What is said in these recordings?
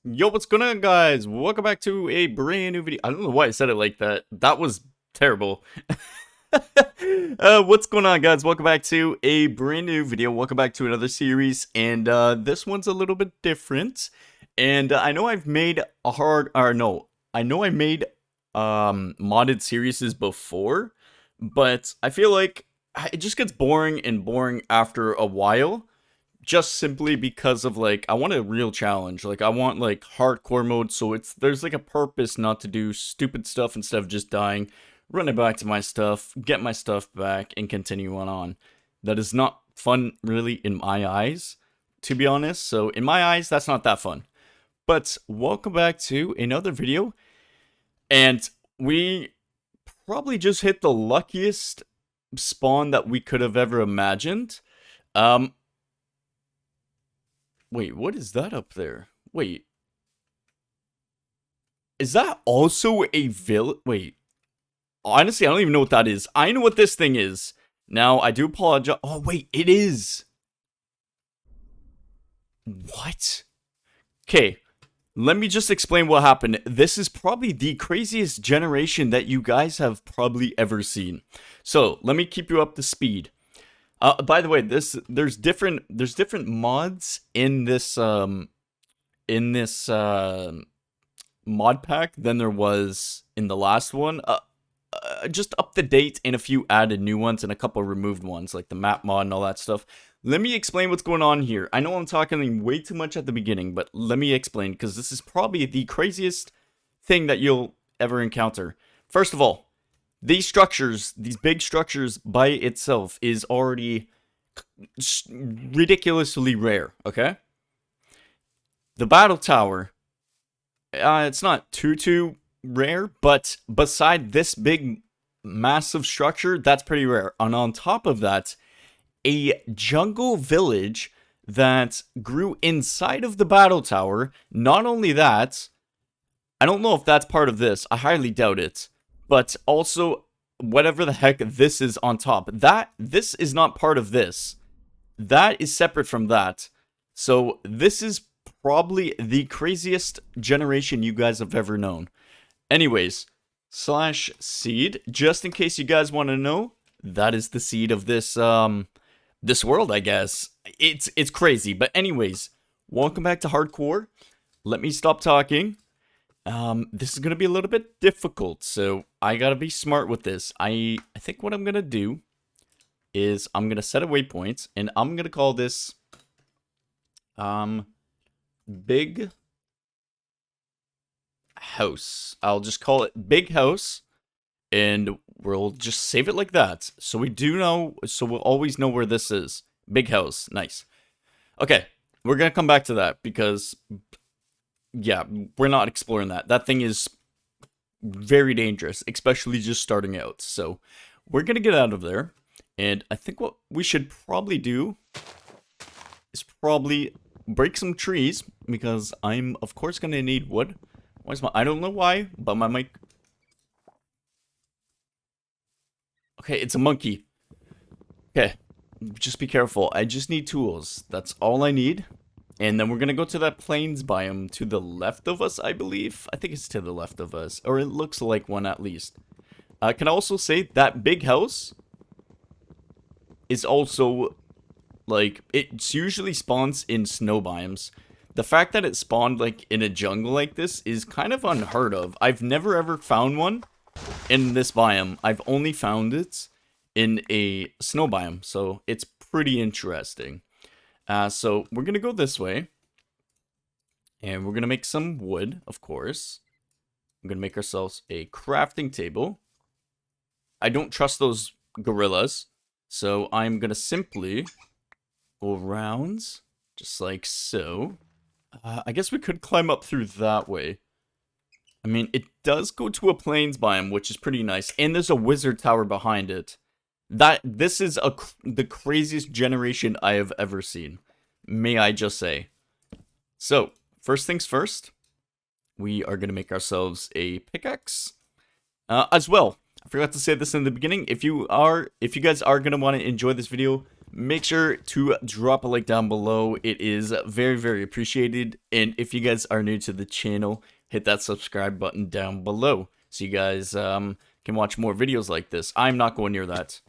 Yo, what's going on, guys? Welcome back to a brand new video. I don't know why I said it like that. That was terrible. What's going on, guys? Welcome back to a brand new video. Welcome back to another series, and this one's a little bit different. And I know I've made a I know I made modded series before, but I feel like it just gets boring and boring after a while, just simply because of, like, I want a real challenge. Like, I want like hardcore mode, so there's like a purpose not to do stupid stuff instead of just dying, running back to my stuff, get my stuff back, and continue on. That is not fun, really, in my eyes, to be honest. So in my eyes, that's not that fun. But welcome back to another video, and we probably just hit the luckiest spawn that we could have ever imagined. um Wait, what is that up there? Wait, is that also a village? Wait, honestly, I don't even know what that is. I know what this thing is. Now, I do apologize. Oh, wait, it is. What? Okay, let me just explain what happened. This is probably the craziest generation that you guys have probably ever seen. So, let me keep you up to speed. By the way, there's different mods in this mod pack than there was in the last one. Just up to date, and a few added new ones and a couple removed ones, like the map mod and all that stuff. Let me explain what's going on here. I know I'm talking way too much at the beginning, but let me explain, because this is probably the craziest thing that you'll ever encounter. First of all, these structures, these big structures by itself, is already ridiculously rare, okay? The battle tower, it's not too rare, but beside this big massive structure, that's pretty rare. And on top of that, a jungle village that grew inside of the battle tower. Not only that, I don't know if that's part of this, I highly doubt it, but also whatever the heck this is on top, this is not part of this. That is separate from that. So this is probably the craziest generation you guys have ever known. Anyways, slash seed, just in case you guys want to know, that is the seed of this world, I guess. It's crazy. But anyways, welcome back to hardcore. Let me stop talking. This is gonna be a little bit difficult, so I gotta be smart with this. I think what I'm gonna do is I'm gonna set a waypoint, and I'm gonna call this big house. I'll just call it big house, and we'll just save it like that. So we'll always know where this is. Big house, nice. Okay, we're gonna come back to that because, yeah, we're not exploring that. That thing is very dangerous, especially just starting out. So we're gonna get out of there, and I think what we should probably do is probably break some trees, because I'm of course gonna need wood. I don't know why, but my mic. Okay, it's a monkey. Okay, just be careful. I just need tools. That's all I need. And then we're gonna go to that plains biome to the left of us, I believe. I think it's to the left of us, or it looks like one at least. Can I also say that big house is also, like, it usually spawns in snow biomes. The fact that it spawned, like, in a jungle like this is kind of unheard of. I've never ever found one in this biome. I've only found it in a snow biome, so it's pretty interesting. So we're gonna go this way, and we're gonna make some wood, of course. I'm gonna make ourselves a crafting table. I don't trust those gorillas, so I'm gonna simply go around, just like so. I guess we could climb up through that way. I mean, it does go to a plains biome, which is pretty nice, and there's a wizard tower behind it. This is the craziest generation I have ever seen, may I just say. So, first things first, we are going to make ourselves a pickaxe. As well, I forgot to say this in the beginning, if you guys are going to want to enjoy this video, make sure to drop a like down below. It is very, very appreciated. And if you guys are new to the channel, hit that subscribe button down below so you guys can watch more videos like this. I'm not going near that.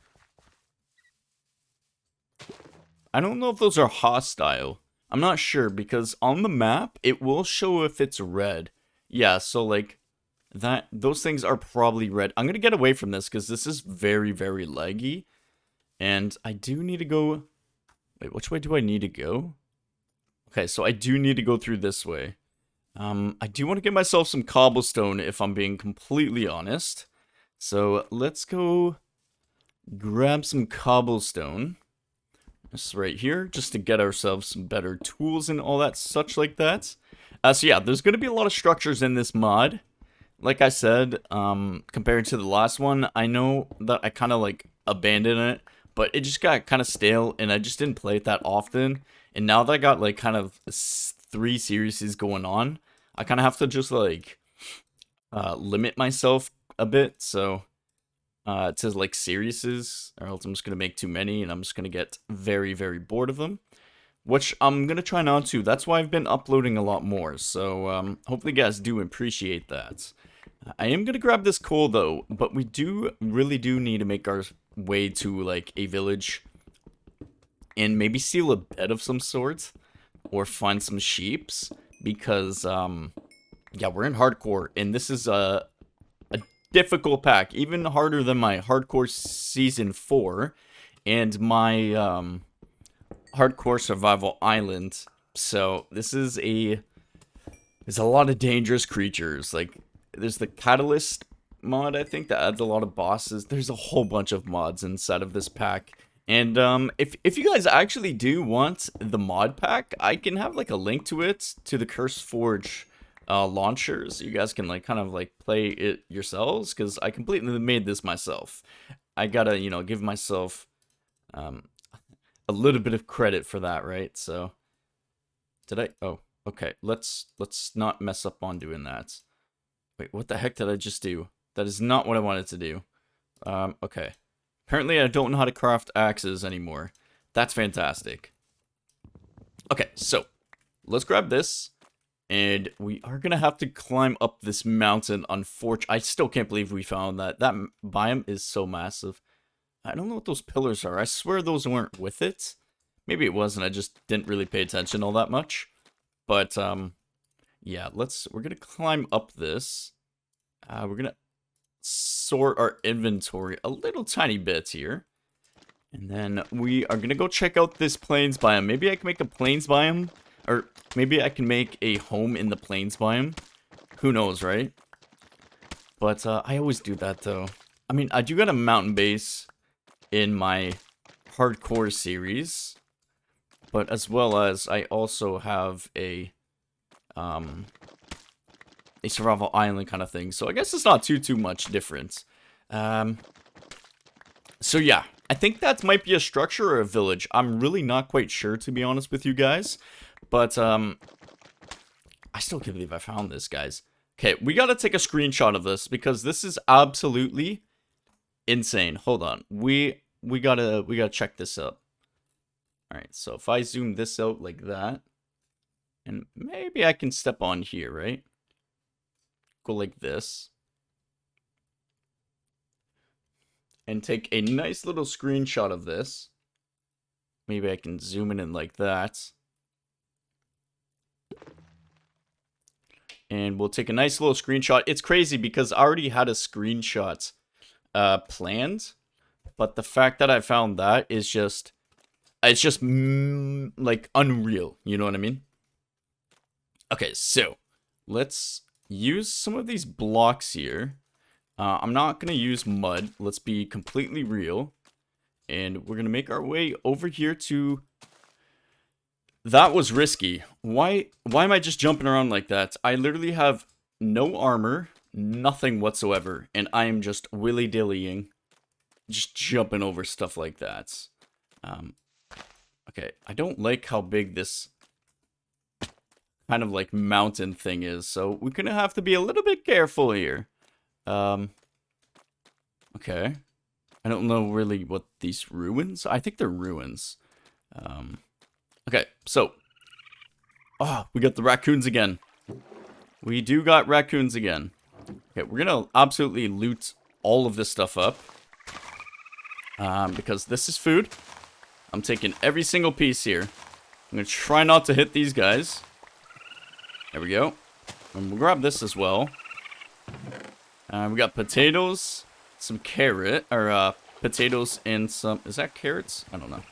I don't know if those are hostile. I'm not sure because on the map it will show if it's red. Yeah, so like those things are probably red. I'm gonna get away from this because this is very, very laggy. And I do need to go... Wait, which way do I need to go? Okay, so I do need to go through this way. I do want to get myself some cobblestone if I'm being completely honest. So let's go grab some cobblestone. This right here, just to get ourselves some better tools and all that such like that. So yeah, there's going to be a lot of structures in this mod. Like I said, compared to the last one, I know that I kind of like abandoned it, but it just got kind of stale and I just didn't play it that often. And now that I got like kind of 3 series going on, I kind of have to just like limit myself a bit. So it says like series, or else I'm just going to make too many and I'm just going to get very, very bored of them. Which I'm going to try not to. That's why I've been uploading a lot more. So hopefully you guys do appreciate that. I am going to grab this coal though, but we really do need to make our way to like a village and maybe steal a bed of some sort or find some sheeps because yeah, we're in hardcore and this is a difficult pack, even harder than my hardcore season 4 and my hardcore survival island. So this is there's a lot of dangerous creatures. Like there's the catalyst mod, I think, that adds a lot of bosses. There's a whole bunch of mods inside of this pack. And if you guys actually do want the mod pack, I can have like a link to it to the Curse Forge launcher, so you guys can like kind of like play it yourselves, because I completely made this myself. I gotta, you know, give myself a little bit of credit for that, right? So did I? Oh, okay. Let's not mess up on doing that. Wait, what the heck did I just do? That is not what I wanted to do. Okay. Apparently I don't know how to craft axes anymore. That's fantastic. Okay, so let's grab this. And we are going to have to climb up this mountain, unfortunately. I still can't believe we found that. That biome is so massive. I don't know what those pillars are. I swear those weren't with it. Maybe it wasn't. I just didn't really pay attention all that much. But, yeah, we're going to climb up this. We're going to sort our inventory a little tiny bit here. And then we are going to go check out this plains biome. Maybe I can make a plains biome. Or maybe I can make a home in the plains biome. Who knows, right? But I always do that, though. I mean, I do got a mountain base in my hardcore series. But as well as I also have a survival island kind of thing. So I guess it's not too much difference. So yeah, I think that might be a structure or a village. I'm really not quite sure, to be honest with you guys. But, I still can't believe I found this, guys. Okay, we gotta take a screenshot of this, because this is absolutely insane. Hold on. We gotta check this out. Alright, so if I zoom this out like that, and maybe I can step on here, right? Go like this. And take a nice little screenshot of this. Maybe I can zoom in like that. And we'll take a nice little screenshot. It's crazy because I already had a screenshot planned. But the fact that I found that is just... It's just, like, unreal. You know what I mean? Okay, so let's use some of these blocks here. I'm not going to use mud. Let's be completely real. And we're going to make our way over here to... That was risky. Why am I just jumping around like that? I literally have no armor, nothing whatsoever, and I am just willy-dillying, just jumping over stuff like that. Okay, I don't like how big this kind of like mountain thing is, so we're gonna have to be a little bit careful here. Okay. I don't know really what these ruins. I think they're ruins. Okay, so. Oh, we got the raccoons again. We do got raccoons again. Okay, we're gonna absolutely loot all of this stuff up. Because this is food. I'm taking every single piece here. I'm gonna try not to hit these guys. There we go. And we'll grab this as well. We got potatoes, some carrot, or potatoes and some, is that carrots? I don't know.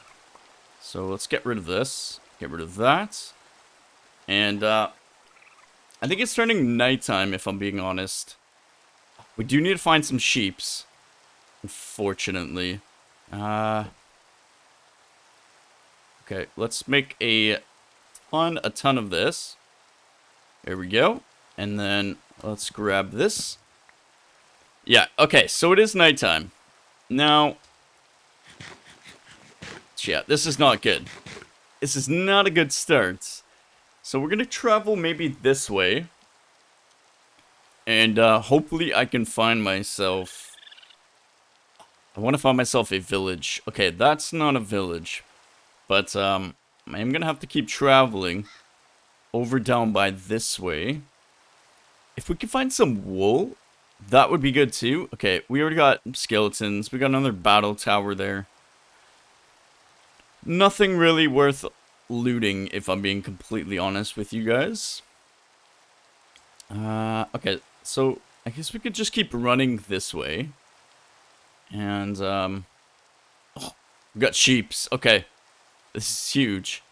So let's get rid of this. Get rid of that. And, I think it's turning nighttime, if I'm being honest. We do need to find some sheeps. Unfortunately. Okay, let's make a ton of this. There we go. And then, let's grab this. Yeah, okay, so it is nighttime. Now, yeah, this is not good. This is not a good start. So we're gonna travel maybe this way. And hopefully I can find myself... I want to find myself a village. Okay, that's not a village. But I'm gonna have to keep traveling over down by this way. If we can find some wool, that would be good too. Okay, we already got skeletons. We got another battle tower there. Nothing really worth looting, if I'm being completely honest with you guys. Okay, so I guess we could just keep running this way. And, oh, we got sheeps. Okay, this is huge.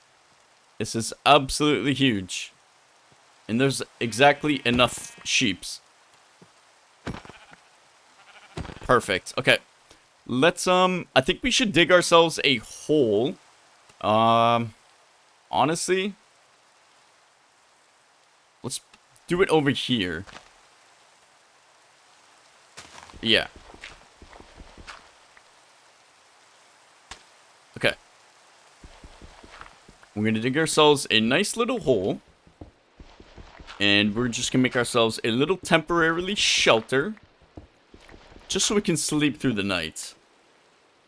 This is absolutely huge. And there's exactly enough sheeps. Perfect. Okay. Let's, I think we should dig ourselves a hole. Honestly, let's do it over here. Yeah. Okay. We're gonna dig ourselves a nice little hole. And we're just gonna make ourselves a little temporarily shelter. Just so we can sleep through the night.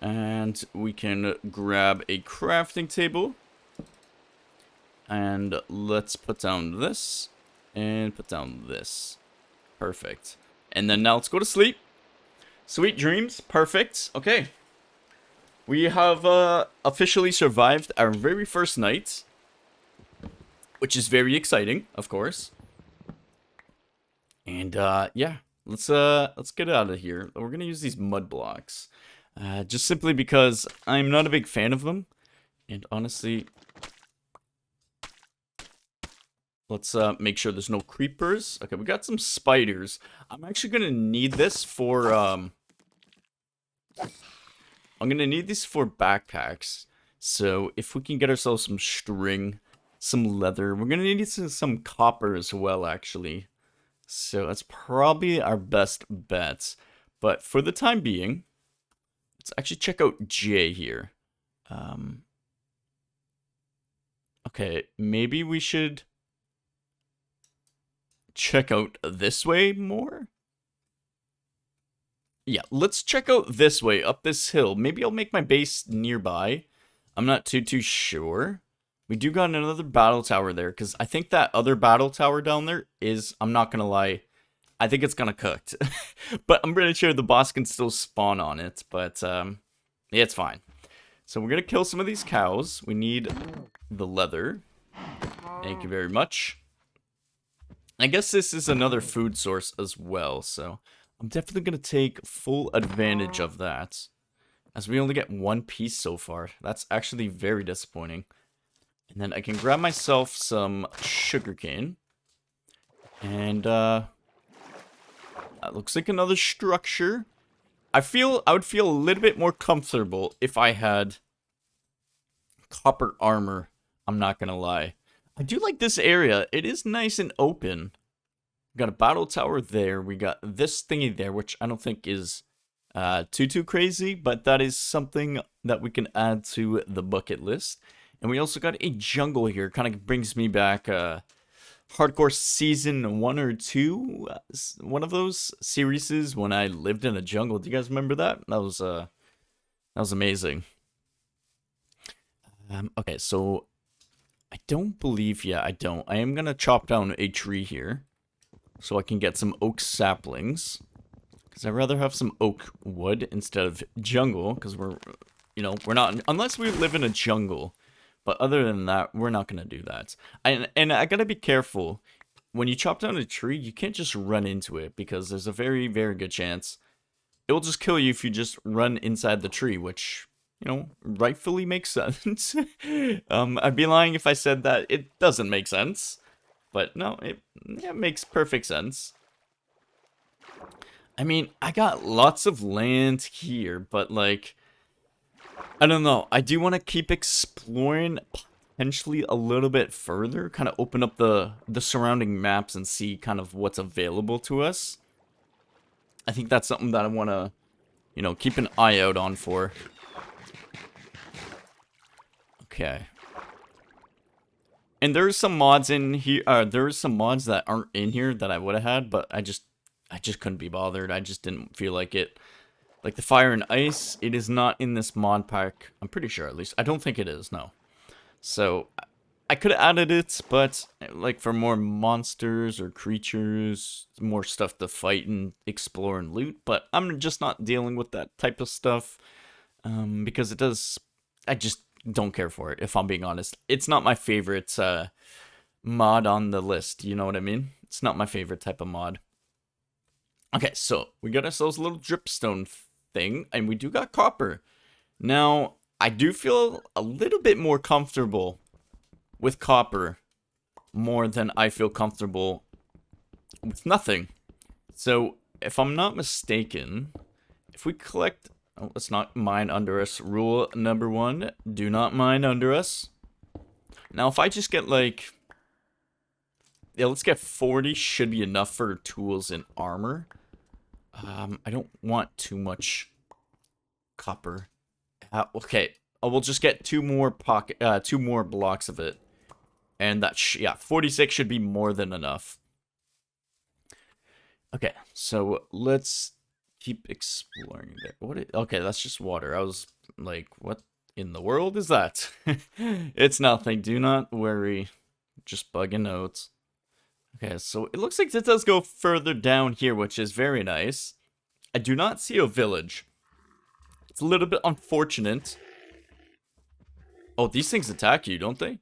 And we can grab a crafting table. And let's put down this. And put down this. Perfect. And then now let's go to sleep. Sweet dreams. Perfect. Okay. We have officially survived our very first night. Which is very exciting, of course. And yeah. Let's get out of here. We're gonna use these mud blocks. Just simply because I'm not a big fan of them. And honestly... Let's make sure there's no creepers. Okay, we got some spiders. I'm actually gonna need this for I'm gonna need these for backpacks. So if we can get ourselves some string, some leather, we're gonna need some copper as well, actually. So that's probably our best bet. But for the time being, let's actually check out J here. Okay, maybe we should check out this way more? Yeah, let's check out this way, up this hill. Maybe I'll make my base nearby. I'm not too sure. We do got another battle tower there, because I think that other battle tower down there is, I'm not gonna lie, I think it's gonna cooked. But I'm pretty sure the boss can still spawn on it, but yeah, it's fine. So we're gonna kill some of these cows. We need the leather. Thank you very much. I guess this is another food source as well, so I'm definitely going to take full advantage of that. As we only get one piece so far. That's actually very disappointing. And then I can grab myself some sugarcane. And, that looks like another structure. I would feel a little bit more comfortable if I had copper armor. I'm not going to lie. I do like this area. It is nice and open. We got a battle tower there. We got this thingy there, which I don't think is too crazy, but that is something that we can add to the bucket list. And we also got a jungle here. Kind of brings me back Hardcore Season 1 or 2. One of those series when I lived in a jungle. Do you guys remember that? That was That was amazing. Okay, so I don't believe, yeah, I don't. I am gonna chop down a tree here so I can get some oak saplings. Because I'd rather have some oak wood instead of jungle, because we're not, unless we live in a jungle. But other than that, we're not gonna do that. And I gotta be careful. When you chop down a tree, you can't just run into it, because there's a very, very good chance it will just kill you if you just run inside the tree, which, rightfully makes sense. I'd be lying if I said that it doesn't make sense. But no, it makes perfect sense. I mean, I got lots of land here, but like, I don't know. I do want to keep exploring potentially a little bit further, kind of open up the surrounding maps and see kind of what's available to us. I think that's something that I want to, keep an eye out on for. Okay. And there's some mods in here, there's some mods that aren't in here that I would have had, but I just couldn't be bothered. I just didn't feel like it. Like the fire and ice, it is not in this mod pack. I'm pretty sure, at least. I don't think it is, no. So, I could have added it, but like for more monsters or creatures, more stuff to fight and explore and loot. But I'm just not dealing with that type of stuff because I just don't care for it, if I'm being honest. It's not my favorite mod on the list, you know what I mean? It's not my favorite type of mod. Okay, so we got ourselves a little dripstone thing, and we do got copper. Now, I do feel a little bit more comfortable with copper more than I feel comfortable with nothing. So, if I'm not mistaken, if we collect... Oh, let's not mine under us. Rule number 1, do not mine under us. Now, if I just get like... Yeah, let's get 40, should be enough for tools and armor. I don't want too much copper. Okay, we'll just get two more blocks of it. And that, yeah, 46 should be more than enough. Okay, so let's keep exploring there. Okay, that's just water. I was like, what in the world is that? It's nothing. Do not worry. Just bugging notes. Okay, so it looks like it does go further down here, which is very nice. I do not see a village. It's a little bit unfortunate. Oh, these things attack you, don't they?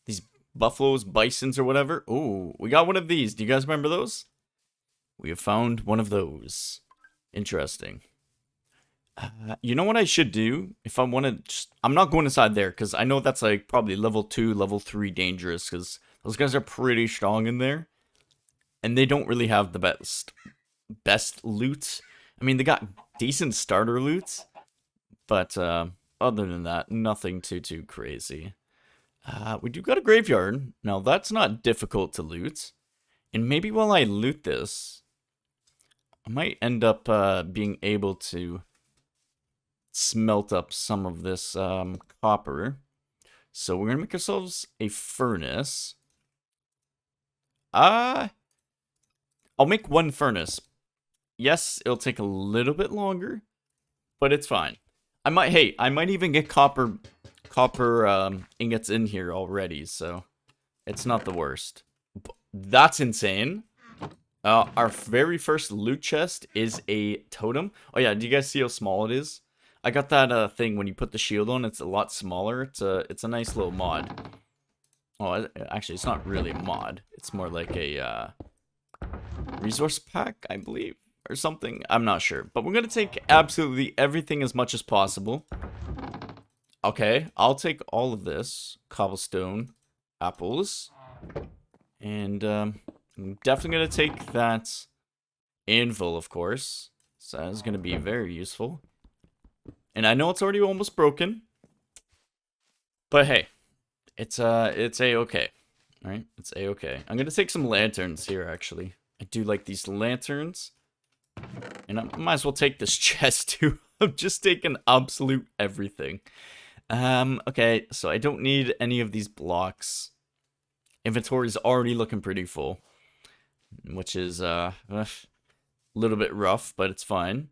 These buffaloes, bisons, or whatever. Oh, we got one of these. Do you guys remember those? We have found one of those. Interesting. You know what I should do? If I want to just... I'm not going inside there, because I know that's like probably level 2, level 3 dangerous, because those guys are pretty strong in there. And they don't really have the best loot. I mean, they got decent starter loot, but other than that, nothing too crazy. We do got a graveyard. Now, that's not difficult to loot. And maybe while I loot this, I might end up being able to smelt up some of this copper. So we're going to make ourselves a furnace. I'll make one furnace. Yes, it'll take a little bit longer, but it's fine. I might even get copper ingots in here already, so it's not the worst. That's insane. Our very first loot chest is a totem. Oh yeah, do you guys see how small it is? I got that thing when you put the shield on, it's a lot smaller. It's a nice little mod. Oh, actually, it's not really a mod. It's more like a resource pack, I believe, or something. I'm not sure, but we're gonna take absolutely everything as much as possible. Okay, I'll take all of this cobblestone, apples, and I'm definitely gonna take that anvil, of course. So that's gonna be very useful. And I know it's already almost broken, but hey, it's a-okay. Alright, it's a-okay. I'm gonna take some lanterns here, actually. I do like these lanterns. And I might as well take this chest, too. I'm just taking absolute everything. Okay, so I don't need any of these blocks. Inventory's already looking pretty full. Which is, a little bit rough, but it's fine.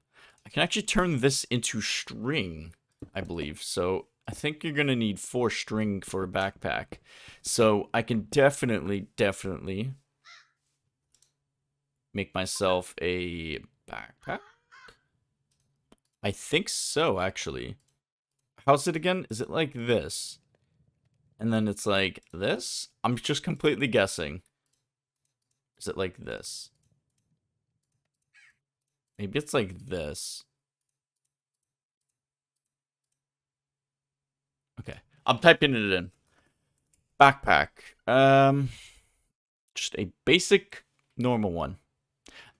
I can actually turn this into string, I believe. So I think you're going to need 4 string for a backpack. So I can definitely make myself a backpack. I think so, actually. How's it again? Is it like this? And then it's like this? I'm just completely guessing. Is it like this? Maybe it's like this. Okay. I'm typing it in. Backpack. Just a basic normal one.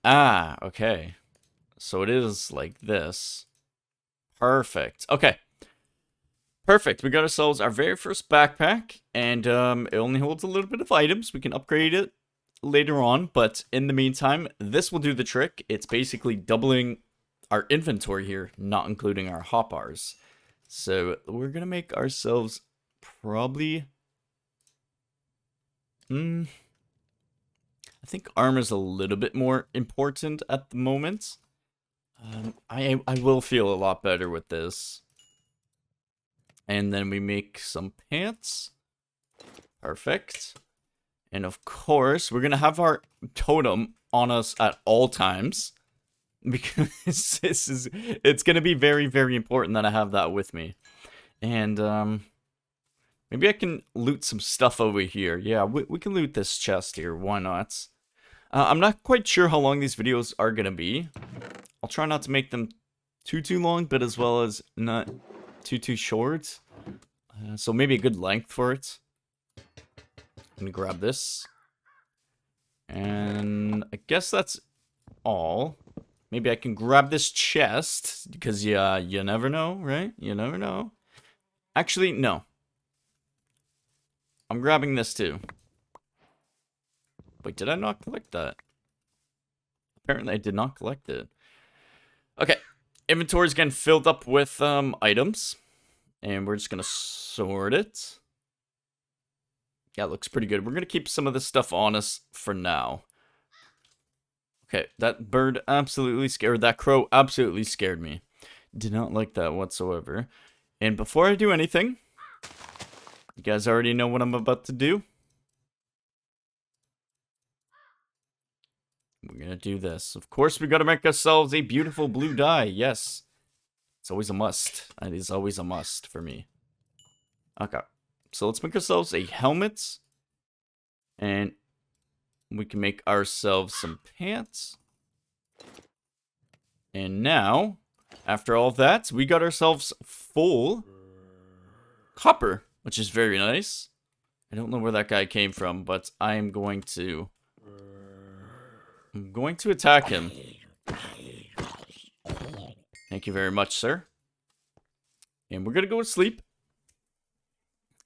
Ah, okay. So it is like this. Perfect. Okay. Perfect. We got ourselves our very first backpack, and it only holds a little bit of items. We can upgrade it later on, but in the meantime, this will do the trick. It's basically doubling our inventory here, not including our hotbars. So we're gonna make ourselves probably... I think armor's a little bit more important at the moment. I will feel a lot better with this. And then we make some pants. Perfect. And of course, we're gonna have our totem on us at all times. Because it's gonna be very, very important that I have that with me. And maybe I can loot some stuff over here. Yeah, we can loot this chest here, why not? I'm not quite sure how long these videos are gonna be. I'll try not to make them too long, but as well as not too short. So maybe a good length for it. I'm gonna grab this. And I guess that's all. Maybe I can grab this chest, because yeah, you never know, right? You never know. Actually, no. I'm grabbing this too. Wait, did I not collect that? Apparently I did not collect it. Okay, inventory's getting filled up with items. And we're just gonna sort it. Yeah, it looks pretty good. We're gonna keep some of this stuff on us for now. Okay, that bird absolutely scared. That crow absolutely scared me. Did not like that whatsoever. And before I do anything, you guys already know what I'm about to do. We're gonna do this. Of course, we gotta make ourselves a beautiful blue dye. Yes. It's always a must. It is always a must for me. Okay. So let's make ourselves a helmet. And we can make ourselves some pants. And now, after all that, we got ourselves full copper, which is very nice. I don't know where that guy came from, but I'm going to attack him. Thank you very much, sir. And we're gonna go to sleep.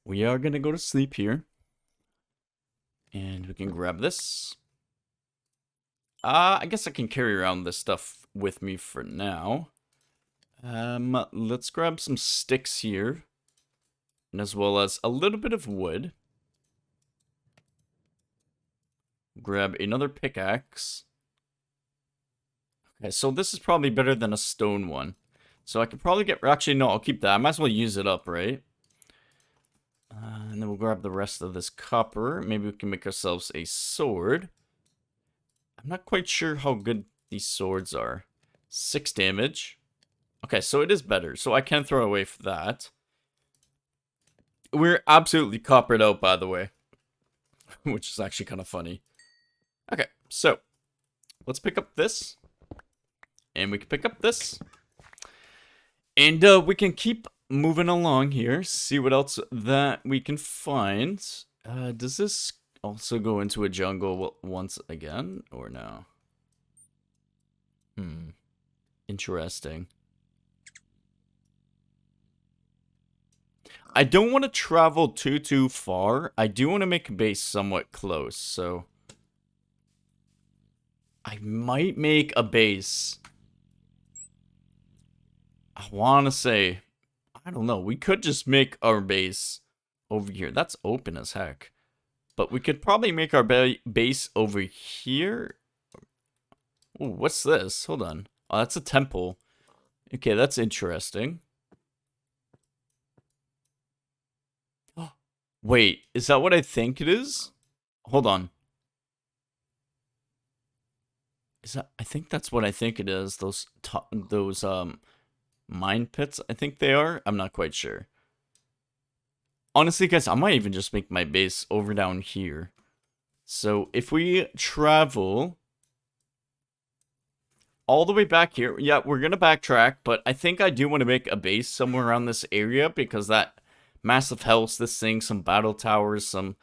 We are gonna go to sleep here. And we can grab this. I guess I can carry around this stuff with me for now. Let's grab some sticks here. And as well as a little bit of wood. Grab another pickaxe. Okay, so this is probably better than a stone one. So I could probably get... Actually, no, I'll keep that. I might as well use it up, right? And then we'll grab the rest of this copper. Maybe we can make ourselves a sword. I'm not quite sure how good these swords are. 6 damage. Okay, so it is better. So I can throw away for that. We're absolutely coppered out, by the way. Which is actually kind of funny. Okay, so let's pick up this. And we can pick up this. And we can keep moving along here. See what else that we can find. Does this also go into a jungle once again? Or no? Interesting. I don't want to travel too far. I do want to make a base somewhat close, so... I might make a base. I want to say... I don't know. We could just make our base over here. That's open as heck. But we could probably make our base over here. Ooh, what's this? Hold on. Oh, that's a temple. Okay, that's interesting. Wait, is that what I think it is? Hold on. Is that? I think that's what I think it is. Those mine pits. I think they are. I'm not quite sure. Honestly, guys, I might even just make my base over down here. So if we travel all the way back here, yeah, we're gonna backtrack. But I think I do want to make a base somewhere around this area because that massive house, this thing, some battle towers, some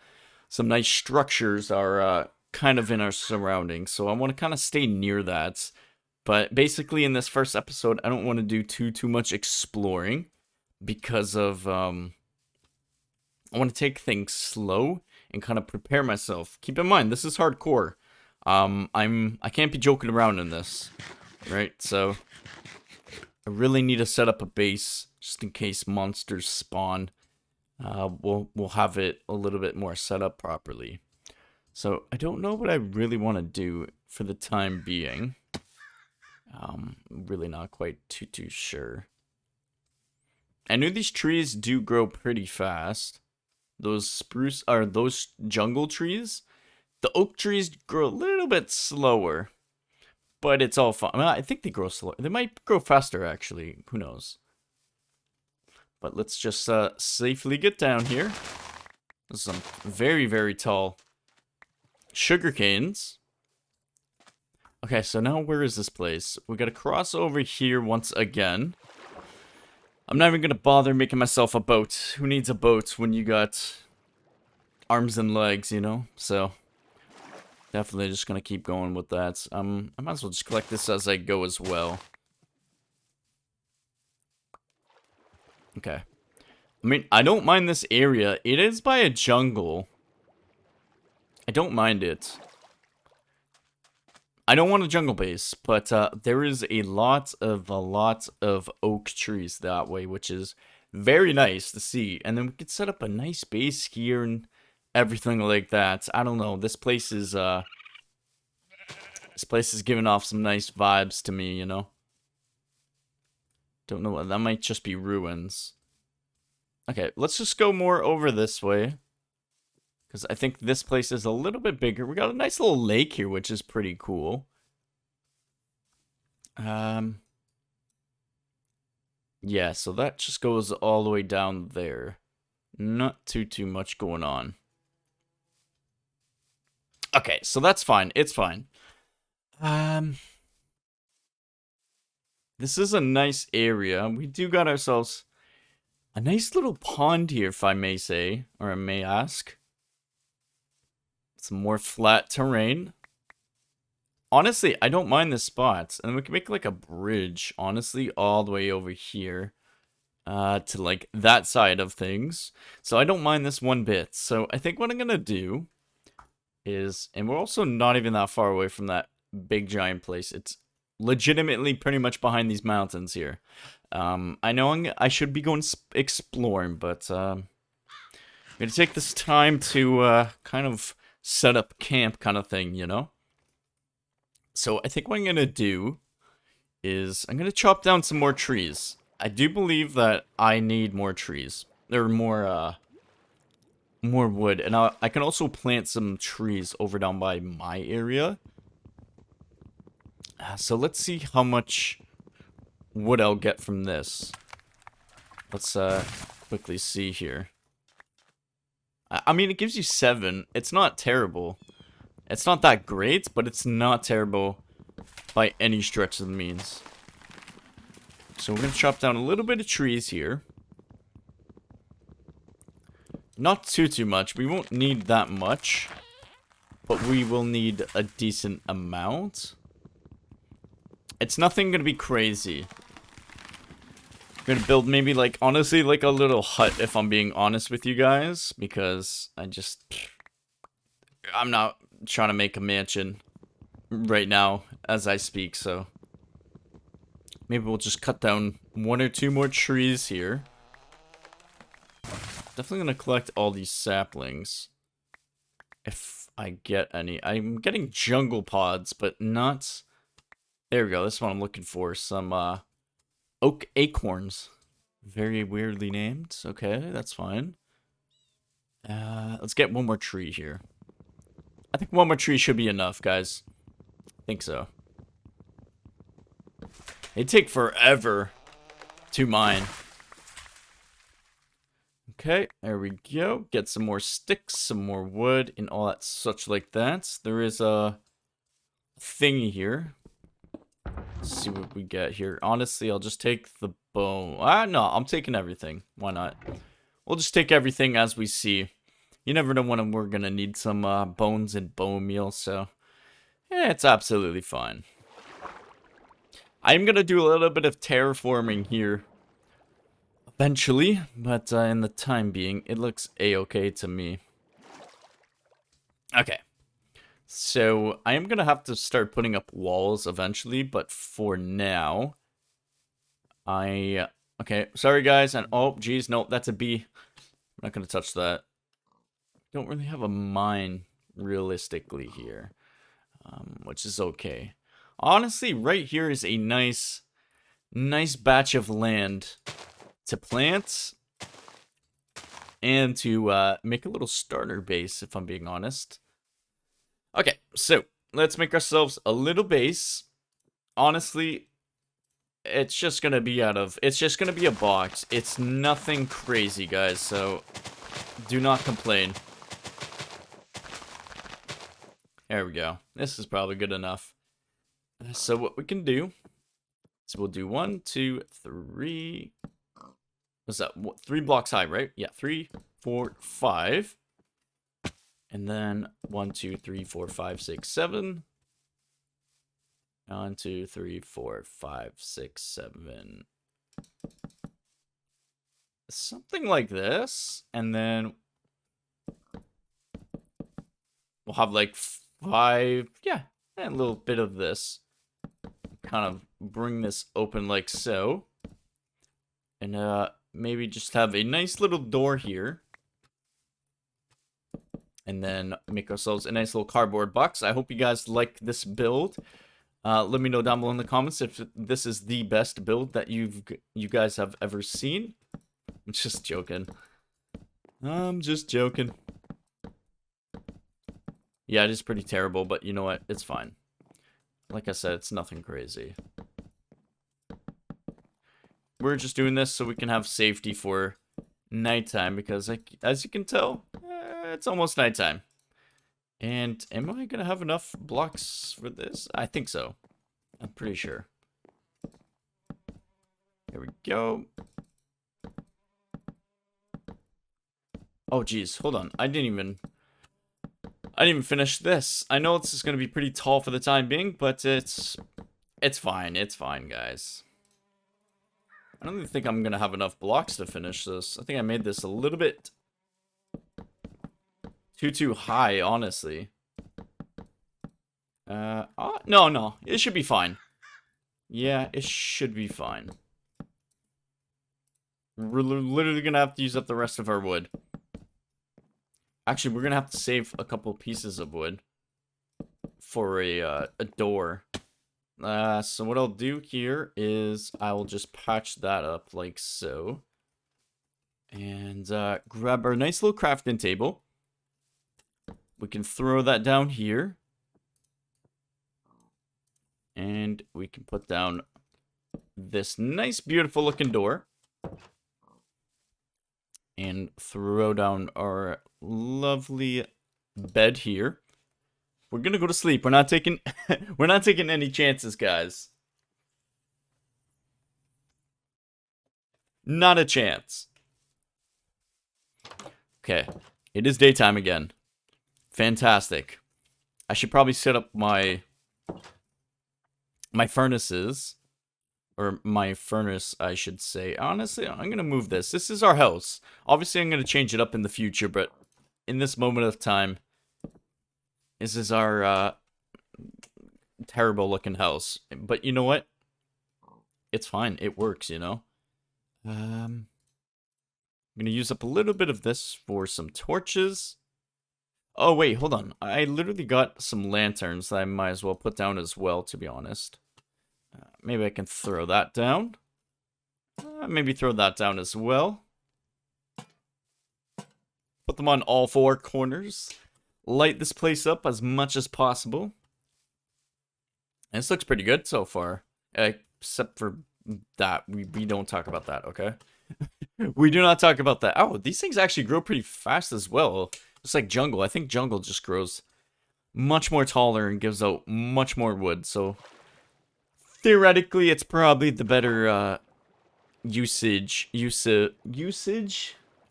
nice structures are kind of in our surroundings. So I want to kind of stay near that. But basically, in this first episode, I don't want to do too much exploring because of I want to take things slow and kind of prepare myself. Keep in mind, this is hardcore. I can't be joking around in this, right? So I really need to set up a base just in case monsters spawn. We'll have it a little bit more set up properly. So I don't know what I really want to do for the time being. Really not quite too sure. I know these trees do grow pretty fast. Those spruce are those jungle trees. The oak trees grow a little bit slower, but it's all fine. I mean, I think they grow slower. They might grow faster actually. Who knows? But let's just safely get down here. There's some very tall sugar canes. Okay, so now where is this place? We gotta cross over here once again. I'm not even gonna bother making myself a boat. Who needs a boat when you got arms and legs, you know? So, definitely just gonna keep going with that. I might as well just collect this as I go as well. Okay. I mean, I don't mind this area. It is by a jungle. I don't mind it. I don't want a jungle base, but there is a lot of oak trees that way, which is very nice to see. And then we could set up a nice base here and everything like that. I don't know. This place is giving off some nice vibes to me, you know. Don't know what that might just be ruins. Okay, let's just go more over this way. Because I think this place is a little bit bigger. We got a nice little lake here, which is pretty cool. Yeah, so that just goes all the way down there. Not too much going on. Okay, so that's fine. It's fine. This is a nice area. We do got ourselves a nice little pond here, if I may say, or I may ask. Some more flat terrain. Honestly, I don't mind this spot. And we can make like a bridge, honestly, all the way over here. To like that side of things. So I don't mind this one bit. So I think what I'm gonna do is, and we're also not even that far away from that big giant place. It's legitimately pretty much behind these mountains here. I know I should be going exploring, but I'm gonna take this time to kind of set up camp kind of thing, you know? So I think what I'm gonna do is I'm gonna chop down some more trees. I do believe that I need more trees. Or more wood. And I can also plant some trees over down by my area. So let's see how much wood I'll get from this. Let's quickly see here. I mean, it gives you 7. It's not terrible. It's not that great, but it's not terrible by any stretch of the means. So we're going to chop down a little bit of trees here. Not too much. We won't need that much. But we will need a decent amount. It's nothing going to be crazy. I'm going to build maybe like, honestly, like a little hut if I'm being honest with you guys. Because I'm not trying to make a mansion right now as I speak, so maybe we'll just cut down 1 or 2 more trees here. Definitely gonna collect all these saplings if I get any. I'm getting jungle pods, but not. There we go. That's what I'm looking for. Some Oak acorns. Very weirdly named. Okay, that's fine. Let's get one more tree here. I think one more tree should be enough, guys. I think so. They take forever to mine. Okay, there we go. Get some more sticks, some more wood, and all that such like that. There is a thingy here. Let's see what we get here. Honestly, I'll just take the bone. No, I'm taking everything. Why not? We'll just take everything as we see. You never know when we're gonna need some bones and bone meal, so yeah, it's absolutely fine. I'm gonna do a little bit of terraforming here eventually, but in the time being, it looks a-okay to me. Okay. So, I am gonna have to start putting up walls eventually, but for now, okay, sorry guys, and oh, geez, no, that's a bee. I'm not gonna touch that. Don't really have a mine, realistically, here, which is okay. Honestly, right here is a nice batch of land to plant and to make a little starter base, if I'm being honest. Okay, so let's make ourselves a little base. Honestly, it's just gonna be a box. It's nothing crazy, guys, so do not complain. There we go. This is probably good enough. So what we can do is we'll do 1, 2, 3. What's that? 3 blocks high, right? Yeah, 3, 4, 5. And then 1, 2, 3, 4, 5, 6, 7. 1, 2, 3, 4, 5, 6, 7. Something like this. And then we'll have like 5. Yeah, and a little bit of this. Kind of bring this open like so. And maybe just have a nice little door here. And then make ourselves a nice little cardboard box. I hope you guys like this build. Let me know down below in the comments if this is the best build that you guys have ever seen. I'm just joking. I'm just joking. Yeah, it is pretty terrible, but you know what? It's fine. Like I said, it's nothing crazy. We're just doing this so we can have safety for nighttime because, like, as you can tell, it's almost nighttime. And am I gonna have enough blocks for this? I think so. I'm pretty sure. Here we go. Oh, geez, hold on. I didn't even finish this. I know this is gonna be pretty tall for the time being, but it's fine. It's fine, guys. I don't even think I'm gonna have enough blocks to finish this. I think I made this a little bit too high, honestly. No, it should be fine. Yeah, it should be fine. We're literally gonna have to use up the rest of our wood. Actually, we're gonna have to save a couple pieces of wood for a door. So what I'll do here is I will just patch that up like so. And grab our nice little crafting table. We can throw that down here. And we can put down this nice, beautiful looking door. And throw down our lovely bed here. We're gonna go to sleep. We're not taking we're not taking any chances, guys. Not a chance. Okay. It is daytime again. Fantastic. I should probably set up my furnaces. Or my furnace, I should say. Honestly, I'm going to move this. This is our house. Obviously, I'm going to change it up in the future, but in this moment of time, this is our terrible looking house. But you know what? It's fine. It works, you know? I'm going to use up a little bit of this for some torches. Oh, wait, hold on. I literally got some lanterns that I might as well put down as well, to be honest. Maybe I can throw that down. Maybe throw that down as well. Put them on all four corners. Light this place up as much as possible. And this looks pretty good so far. Except for that. We don't talk about that, okay? We do not talk about that. Oh, these things actually grow pretty fast as well. Just like jungle. I think jungle just grows much more taller and gives out much more wood. So theoretically, it's probably the better usage.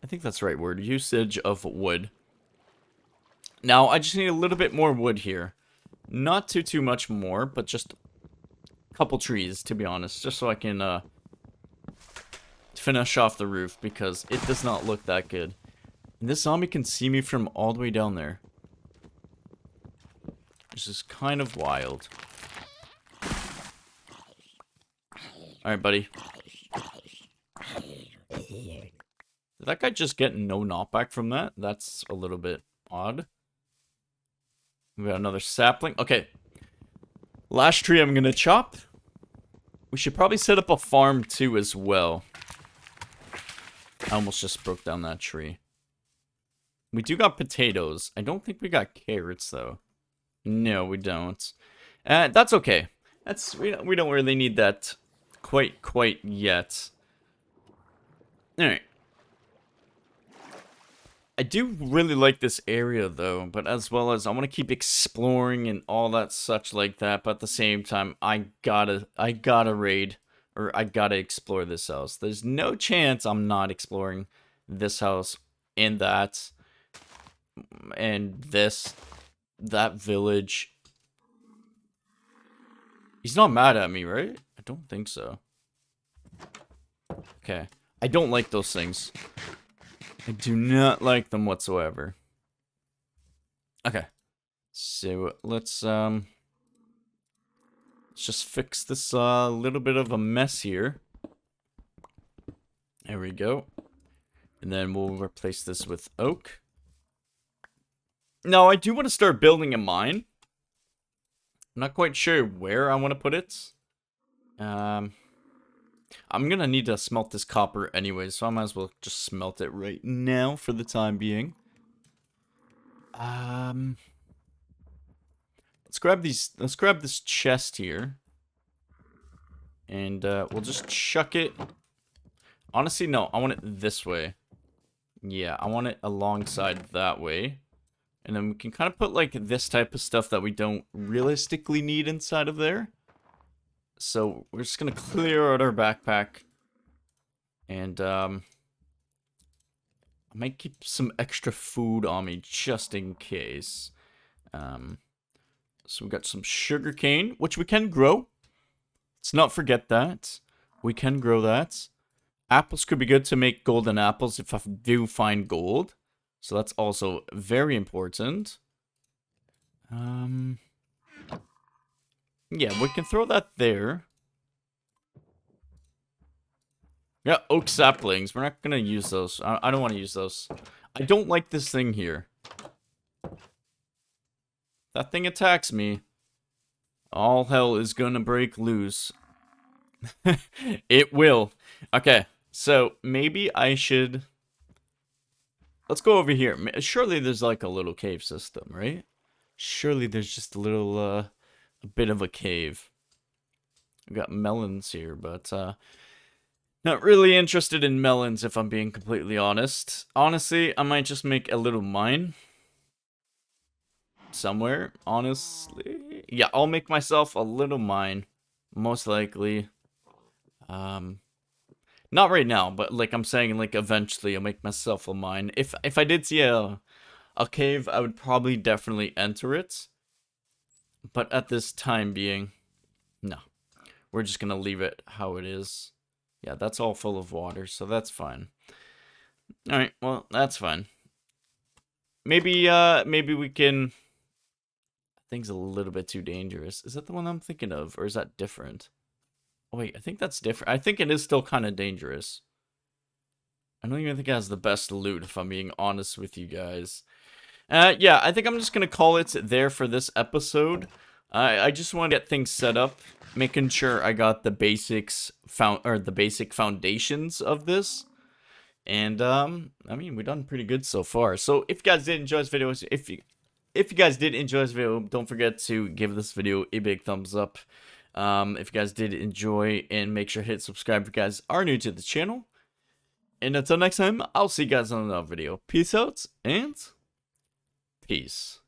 I think that's the right word. Usage of wood. Now, I just need a little bit more wood here. Not too much more, but just a couple trees, to be honest. Just so I can finish off the roof, because it does not look that good. And this zombie can see me from all the way down there. This is kind of wild. Alright, buddy. Did that guy just get no knockback from that? That's a little bit odd. We got another sapling. Okay. Last tree I'm gonna chop. We should probably set up a farm too as well. I almost just broke down that tree. We do got potatoes. I don't think we got carrots though. No, we don't. That's okay. We don't really need that quite yet. Alright. I do really like this area though, but as well as I want to keep exploring and all that such like that, but at the same time I gotta raid, or I gotta explore this house. There's no chance I'm not exploring this house and that and that village. He's not mad at me, right? I don't think so. Okay. I don't like those things. I do not like them whatsoever. Okay. So let's just fix this little bit of a mess here. There we go. And then we'll replace this with oak. Now, I do want to start building a mine. I'm not quite sure where I want to put it. I'm gonna need to smelt this copper anyway, so I might as well just smelt it right now for the time being. Let's grab this chest here. And we'll just chuck it. Honestly, no, I want it this way. Yeah, I want it alongside that way. And then we can kind of put like this type of stuff that we don't realistically need inside of there. So we're just gonna clear out our backpack. And I might keep some extra food on me just in case. So we got some sugar cane, which we can grow. Let's not forget that. We can grow that. Apples could be good to make golden apples if I do find gold. So that's also very important. Yeah, we can throw that there. Yeah, oak saplings. We're not gonna use those. I don't want to use those. I don't like this thing here. That thing attacks me. All hell is gonna break loose. It will. Okay, so maybe I should... Let's go over here. Surely there's like a little cave system, right? Surely there's just a little, a bit of a cave. We got melons here, but, not really interested in melons if I'm being completely honest. Honestly, I might just make a little mine. Somewhere, honestly. Yeah, I'll make myself a little mine. Most likely. Not right now, but like I'm saying, like eventually I'll make myself a mine. If I did see a cave, I would probably definitely enter it. But at this time being, no. We're just gonna leave it how it is. Yeah, that's all full of water, so that's fine. Alright, well, that's fine. Maybe we can... I think it's a little bit too dangerous. Is that the one I'm thinking of, or is that different? Oh, wait, I think that's different. I think it is still kind of dangerous. I don't even think it has the best loot, if I'm being honest with you guys. Yeah, I think I'm just going to call it there for this episode. I just want to get things set up. making sure I got the basics the basic foundations of this. And I mean, we've done pretty good so far. So if you guys did enjoy this video, if you guys did enjoy this video, don't forget to give this video a big thumbs up. If you guys did enjoy, and make sure to hit subscribe if you guys are new to the channel. And until next time, I'll see you guys on another video. Peace out and peace.